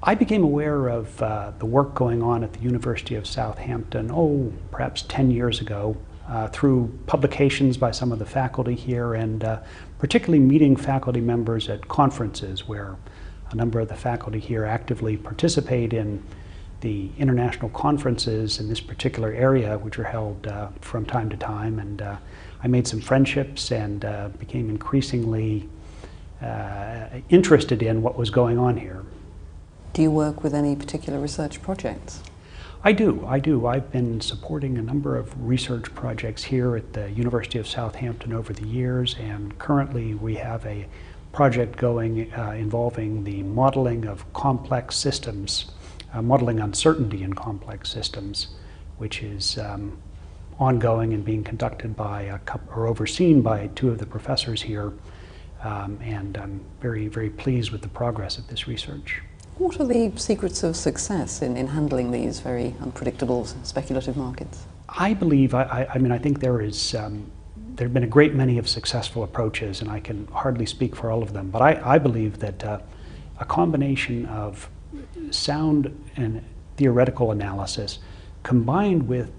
I became aware of the work going on at the University of Southampton, perhaps 10 years ago, through publications by some of the faculty here, and particularly meeting faculty members at conferences where a number of the faculty here actively participate in the international conferences in this particular area, which are held from time to time. And I made some friendships and became increasingly interested in what was going on here. Do you work with any particular research projects? I do. I've been supporting a number of research projects here at the University of Southampton over the years, and currently we have a project going involving the modeling of complex systems, modeling uncertainty in complex systems, which is ongoing and being conducted by or overseen by two of the professors here, and I'm very, very pleased with the progress of this research. What are the secrets of success in handling these very unpredictable speculative markets? I believe, I think there have been a great many of successful approaches, and I can hardly speak for all of them, but I believe that a combination of sound and theoretical analysis combined with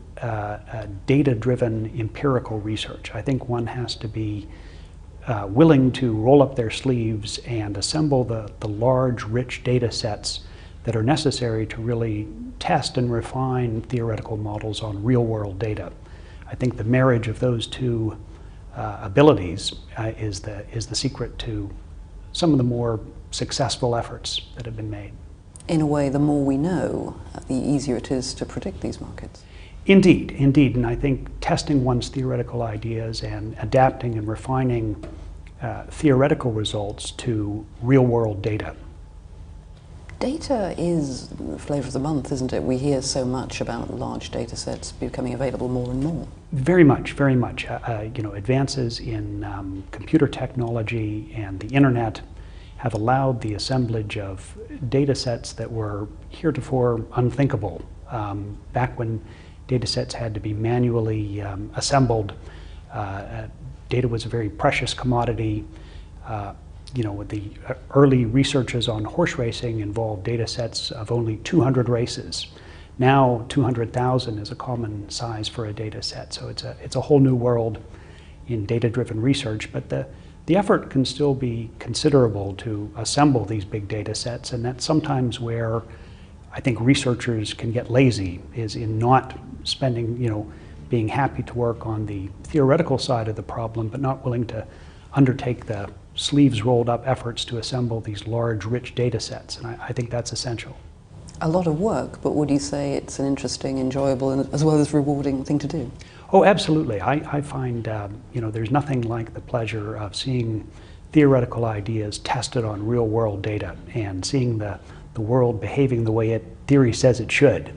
data-driven empirical research. I think one has to be willing to roll up their sleeves and assemble the large, rich data sets that are necessary to really test and refine theoretical models on real-world data. I think the marriage of those two abilities is the secret to some of the more successful efforts that have been made. In a way, the more we know, the easier it is to predict these markets. Indeed, and I think testing one's theoretical ideas and adapting and refining theoretical results to real-world data. Data is the flavor of the month, isn't it? We hear so much about large data sets becoming available more and more. Very much, very much. Advances in computer technology and the internet have allowed the assemblage of data sets that were heretofore unthinkable. Back when data sets had to be manually assembled, data was a very precious commodity. The early researches on horse racing involved data sets of only 200 races. Now 200,000 is a common size for a data set, so it's a whole new world in data-driven research, but the effort can still be considerable to assemble these big data sets, and that's sometimes where I think researchers can get lazy, is in not spending, being happy to work on the theoretical side of the problem, but not willing to undertake the sleeves rolled up efforts to assemble these large, rich data sets, and I think that's essential. A lot of work, but would you say it's an interesting, enjoyable, and as well as rewarding thing to do? Oh, absolutely. I find, there's nothing like the pleasure of seeing theoretical ideas tested on real-world data and seeing the world behaving the way theory says it should.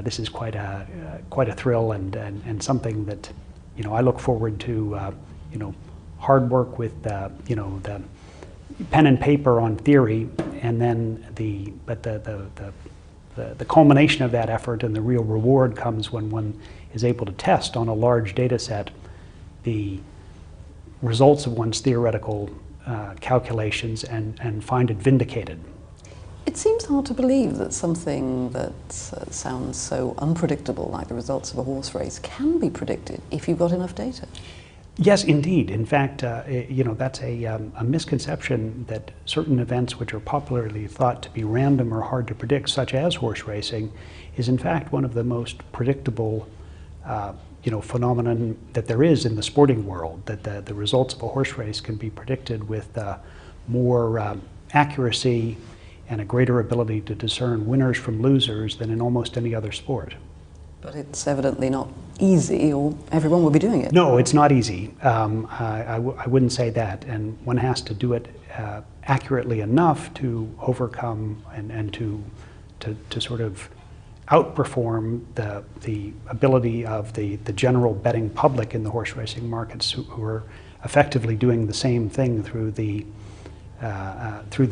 This is quite a thrill and something that, I look forward to, hard work with, the pen and paper on theory, and then the culmination of that effort and the real reward comes when one is able to test on a large data set the results of one's theoretical calculations and find it vindicated. It seems hard to believe that something that sounds so unpredictable, like the results of a horse race, can be predicted if you've got enough data. Yes, indeed. In fact, that's a misconception that certain events which are popularly thought to be random or hard to predict, such as horse racing, is in fact one of the most predictable phenomenon that there is in the sporting world, that the results of a horse race can be predicted with more accuracy and a greater ability to discern winners from losers than in almost any other sport. But it's evidently not easy, or everyone will be doing it. No, it's not easy. I wouldn't say that, and one has to do it accurately enough to overcome and to sort of outperform the ability of the general betting public in the horse racing markets who are effectively doing the same thing through the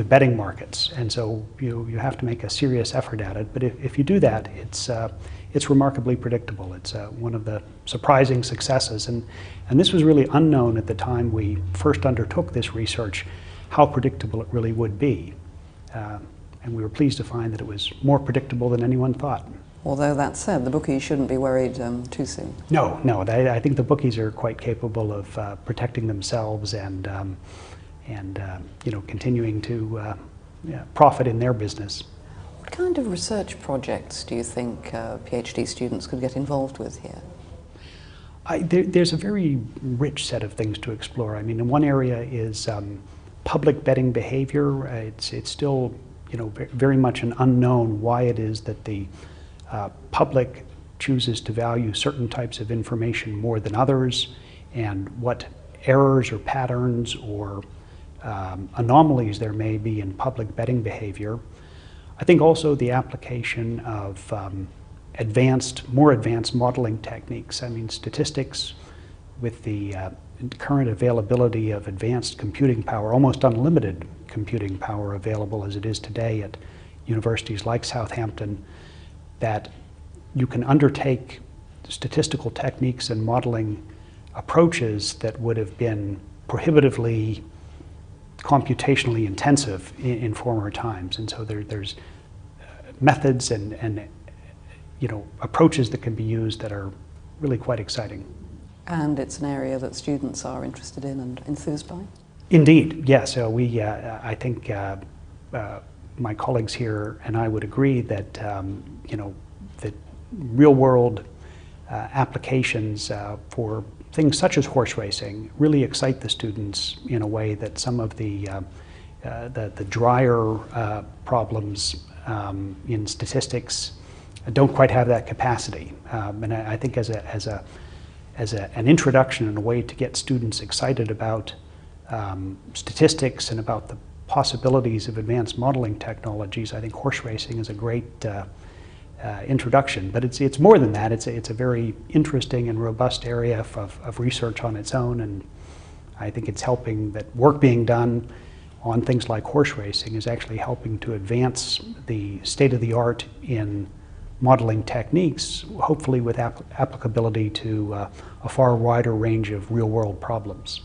betting markets. And so you have to make a serious effort at it. But if you do that, it's remarkably predictable. It's one of the surprising successes. And this was really unknown at the time we first undertook this research, how predictable it really would be. and we were pleased to find that it was more predictable than anyone thought. Although that said, the bookies shouldn't be worried too soon. No, I think the bookies are quite capable of protecting themselves and continuing to profit in their business. What kind of research projects do you think PhD students could get involved with here? There's a very rich set of things to explore. I mean, in one area is public betting behavior. It's still, very much an unknown why it is that the public chooses to value certain types of information more than others, and what errors or patterns or anomalies there may be in public betting behavior. I think also the application of more advanced modeling techniques. I mean, statistics with the current availability of advanced computing power, almost unlimited computing power available as it is today at universities like Southampton, that you can undertake statistical techniques and modeling approaches that would have been prohibitively computationally intensive in former times. And so there's methods and approaches that can be used that are really quite exciting. And it's an area that students are interested in and enthused by? Indeed, yes. So I think my colleagues here and I would agree that that real-world applications for things such as horse racing really excite the students in a way that some of the drier problems in statistics don't quite have that capacity. And I think as an introduction and a way to get students excited about statistics and about the possibilities of advanced modeling technologies, I think horse racing is a great introduction. But it's more than that. It's a very interesting and robust area of research on its own, and I think it's helping that work being done on things like horse racing is actually helping to advance the state of the art in modeling techniques, hopefully with applicability to a far wider range of real-world problems.